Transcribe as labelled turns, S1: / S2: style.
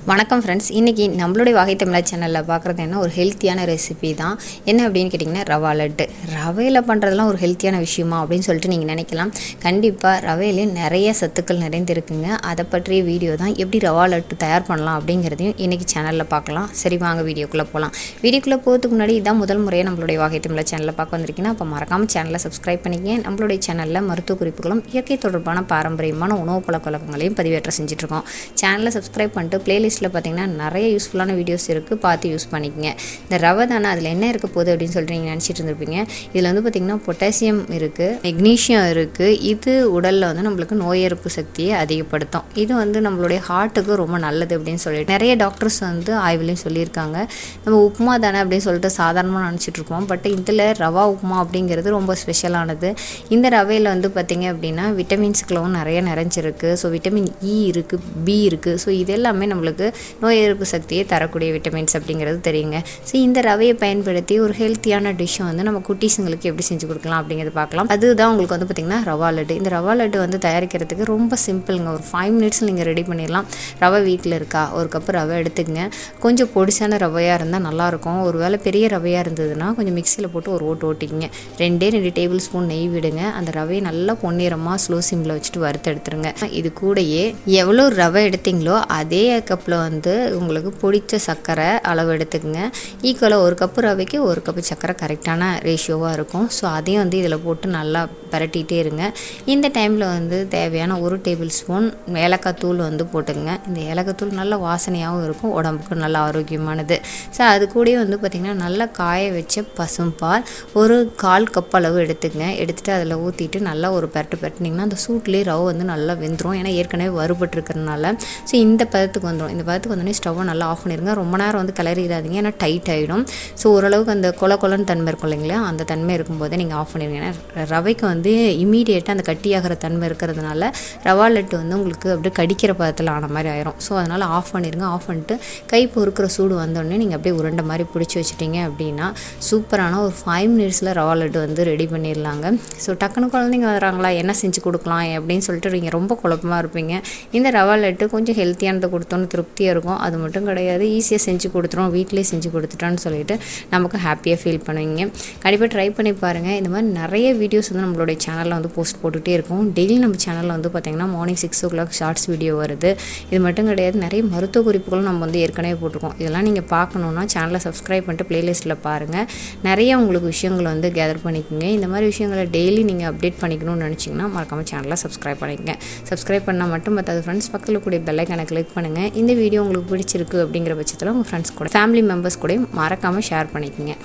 S1: வணக்கம் ஃப்ரெண்ட்ஸ், இன்றைக்கி நம்மளுடைய வாகை தமிழா சேனலில் பார்க்குறது என்ன ஒரு ஹெல்த்தியான ரெசிபி தான். என்ன அப்படின்னு கேட்டிங்கன்னா ரவா லட்டு. ரவையில் பண்ணுறதுலாம் ஒரு ஹெல்த்தியான விஷயமா அப்படின்னு சொல்லிட்டு நீங்கள் நினைக்கலாம். கண்டிப்பாக ரவையிலே நிறைய சத்துக்கள் நிறைந்திருக்குங்க. அதை பற்றிய வீடியோ தான் எப்படி ரவா லட்டு தயார் பண்ணலாம் அப்படிங்கிறதையும் இன்றைக்கி சேனலில் பார்க்கலாம். சரி வாங்க வீடியோக்குள்ளே போகலாம். வீடியோக்குள்ளே போகிறதுக்கு முன்னாடி இதான் முதல் முறையாக நம்மளுடைய வாகை தமிழா சேனலில் பார்க்க வந்திருக்கீங்கன்னா அப்போ மறக்காமல் சேனலை சப்ஸ்கிரைப் பண்ணிக்கங்க. நம்மளுடைய சேனலில் மருத்துவ குறிப்புகளும் இயற்கை தொடர்பான பாரம்பரியமான உணவு பழக்கவழக்கங்களையும் பதிவேற்றம் செஞ்சுட்ருக்கோம். சேனலை சப்ஸ்கிரைப் பண்ணிட்டு பிளேலிஸ்ட் பார்த்தீங்கன்னா நிறைய யூஸ்ஃபுல்லான வீடியோஸ் இருக்குது, பார்த்து யூஸ் பண்ணிக்கங்க. இந்த ரவை தானே அதில் என்ன இருக்க போகுது அப்படின்னு சொல்லிட்டு நீங்கள் நினச்சிட்டு இருந்திருப்பீங்க. இதில் வந்து பார்த்திங்கன்னா பொட்டாசியம் இருக்குது, மெக்னீஷியம் இருக்குது. இது உடலில் வந்து நம்மளுக்கு நோய் எதிர்ப்பு சக்தியை அதிகப்படுத்தும். இது வந்து நம்மளுடைய ஹார்ட்டுக்கு ரொம்ப நல்லது அப்படின்னு சொல்லிட்டு நிறைய டாக்டர்ஸ் வந்து ஆய்வுலையும் சொல்லியிருக்காங்க. நம்ம உப்புமா தானே அப்படின்னு சொல்லிட்டு சாதாரணமாக நினச்சிட்டு இருப்போம். பட் இதில் ரவா உப்புமா அப்படிங்கிறது ரொம்ப ஸ்பெஷலானது. இந்த ரவையில் வந்து பார்த்திங்க அப்படின்னா விட்டமின்ஸ்களும் நிறைய நிறைஞ்சிருக்கு. ஸோ விட்டமின் இ இருக்குது, பி இருக்குது. ஸோ இது எல்லாமே நம்மளுக்கு நோய் எதிர்ப்பு சக்தியை தரக்கூடிய விட்டமின்ஸ் அப்படிங்கிறது தெரியுங்க. ஸோ இந்த ரவையை பயன்படுத்தி ஒரு ஹெல்த்தியான டிஷ்ஷை வந்து நம்ம குட்டீஸுங்களுக்கு எப்படி செஞ்சு கொடுக்கலாம் அப்படிங்கிறது பார்க்கலாம். அதுதான் உங்களுக்கு வந்து பார்த்திங்கன்னா ரவா லட்டு. இந்த ரவா லட்டு வந்து தயாரிக்கிறதுக்கு ரொம்ப சிம்பிளுங்க. ஒரு 5 மினிட்ஸில் நீங்கள் ரெடி பண்ணிடலாம். ரவை வீட்டில் இருக்கா, ஒரு கப்பு ரவை எடுத்துக்கங்க. கொஞ்சம் பொடிசான ரவையாக இருந்தால் நல்லாயிருக்கும். ஒரு வேளை பெரிய ரவையாக இருந்ததுன்னா கொஞ்சம் மிக்சியில் போட்டு ஒரு ஓட்டிக்கிங்க. 2 டேபிள் ஸ்பூன் நெய் விடுங்க. அந்த ரவையை நல்லா பொன்னிறமாக ஸ்லோ சிம்மில் வச்சுட்டு வறுத்து எடுத்துருங்க. இது கூடயே எவ்வளோ ரவை எடுத்தீங்களோ அதே கப்பில் வந்து உங்களுக்கு பிடிச்ச சர்க்கரை அளவு எடுத்துக்கங்க. ஈக்குவலாக 1 கப்பு ரவைக்கு 1 கப்பு சர்க்கரை கரெக்டான ரேஷியோவாக இருக்கும். ஸோ அதையும் வந்து இதில் போட்டு நல்லா பரட்டிகிட்டே இருங்க. இந்த டைமில் வந்து தேவையான 1 டேபிள் ஸ்பூன் ஏலக்காய் தூள் வந்து போட்டுங்க. இந்த ஏலக்காய் தூள் நல்ல வாசனையாகவும் இருக்கும், உடம்புக்கு நல்ல ஆரோக்கியமானது. ஸோ அது கூடயே வந்து பார்த்திங்கன்னா நல்லா காய வச்ச பசும்பால் ஒரு 1/4 கப் அளவு எடுத்துக்கங்க. எடுத்துகிட்டு அதில் ஊற்றிட்டு நல்லா ஒரு பரட்டினீங்கன்னா அந்த சூட்லேயே ரவை வந்து நல்லா வெந்துடும். ஏன்னா ஏற்கனவே வறுபட்டுருக்கிறதுனால. ஸோ இந்த பதத்துக்கு வந்துடும். இந்த பதத்துக்கு வந்தோடனே ஸ்டவ்வை நல்லா ஆஃப் பண்ணிடுங்க. ரொம்ப நேரம் வந்து கிளறிடாதீங்க, ஏன்னா டைட் ஆகிடும். ஸோ ஓரளவுக்கு அந்த கொலன்னு தன்மை இருக்கும் இல்லைங்களா, அந்த தன்மை இருக்கும்போதே நீங்கள் ஆஃப் பண்ணிடுங்க. ஏன்னா ரவைக்கு வந்து இமீடியேட்டாக அந்த கட்டியாகிற தன்மை இருக்கிறதுனால ரவா லட்டு வந்து உங்களுக்கு அப்படியே கடிக்கிற பதத்தில் ஆன மாதிரி ஆயிரும். ஸோ அதனால் ஆஃப் பண்ணிடுங்க. ஆஃப் பண்ணிட்டு கை பொறுக்கிற சூடு வந்தோடனே நீங்கள் அப்படியே உருண்டை மாதிரி பிடிச்சி வச்சுட்டிங்க அப்படின்னா சூப்பரான ஒரு 5 மினிட்ஸில் ரவா லட்டு வந்து ரெடி பண்ணிடலாங்க. ஸோ டக்குனு குழந்தைங்க வராங்களா என்ன செஞ்சு கொடுக்கலாம் அப்படின்னு சொல்லிட்டு நீங்கள் ரொம்ப குழப்பமாக இருப்பீங்க. இந்த ரவா லட்டு கொஞ்சம் ஹெல்த்தியானதை கொடுத்தோன்னு திருப்தியாக இருக்கும். அது மட்டும் கிடையாது, ஈஸியாக செஞ்சு கொடுத்துரும், வீட்டிலே செஞ்சு கொடுத்துட்டோன்னு சொல்லிட்டு நமக்கு ஹாப்பியாக ஃபீல் பண்ணுவீங்க. கண்டிப்பாக ட்ரை பண்ணி பாருங்கள். இந்த மாதிரி நிறைய வீடியோஸ் வந்து நம்மளுடைய சேனலில் வந்து போஸ்ட் போட்டுகிட்டே இருக்கும். டெய்லி நம்ம சேனலில் வந்து பார்த்திங்கன்னா மார்னிங் 6 o'clock ஷார்ட்ஸ் வீடியோ வருது. இது மட்டும் கிடையாது, நிறைய மருத்துவ குறிப்புகளும் நம்ம வந்து ஏற்கனவே போட்டிருக்கோம். இதெல்லாம் நீங்கள் பார்க்கணுன்னா சேனலை சப்ஸ்கிரைப் பண்ணிட்டு ப்ளேலிஸ்ட்டில் பாருங்கள். நிறைய உங்களுக்கு விஷயங்களை வந்து கேதர் பண்ணிக்கோங்க. இந்த மாதிரி விஷயங்களை டெய்லி நீங்கள் அப்டேட் பண்ணிக்கணும்னு நினச்சிங்கன்னா மறக்காமல் சேனலை சப்ஸ்கிரைப் பண்ணிக்கங்க. சப்ஸ்கிரைப் பண்ணால் மட்டும் பத்தாது ஃப்ரெண்ட்ஸ், பக்கத்தில் கூடிய பெல் ஐகானை கிளிக் பண்ணுங்கள். இந்த வீடியோ உங்களுக்கு பிடிச்சிருக்கு அப்படிங்கிற பட்சத்தில் உங்கள் ஃப்ரெண்ட்ஸ் கூட, ஃபேமிலி மெம்பர்ஸ் கூட மறக்காமல் ஷேர் பண்ணிக்கோங்க.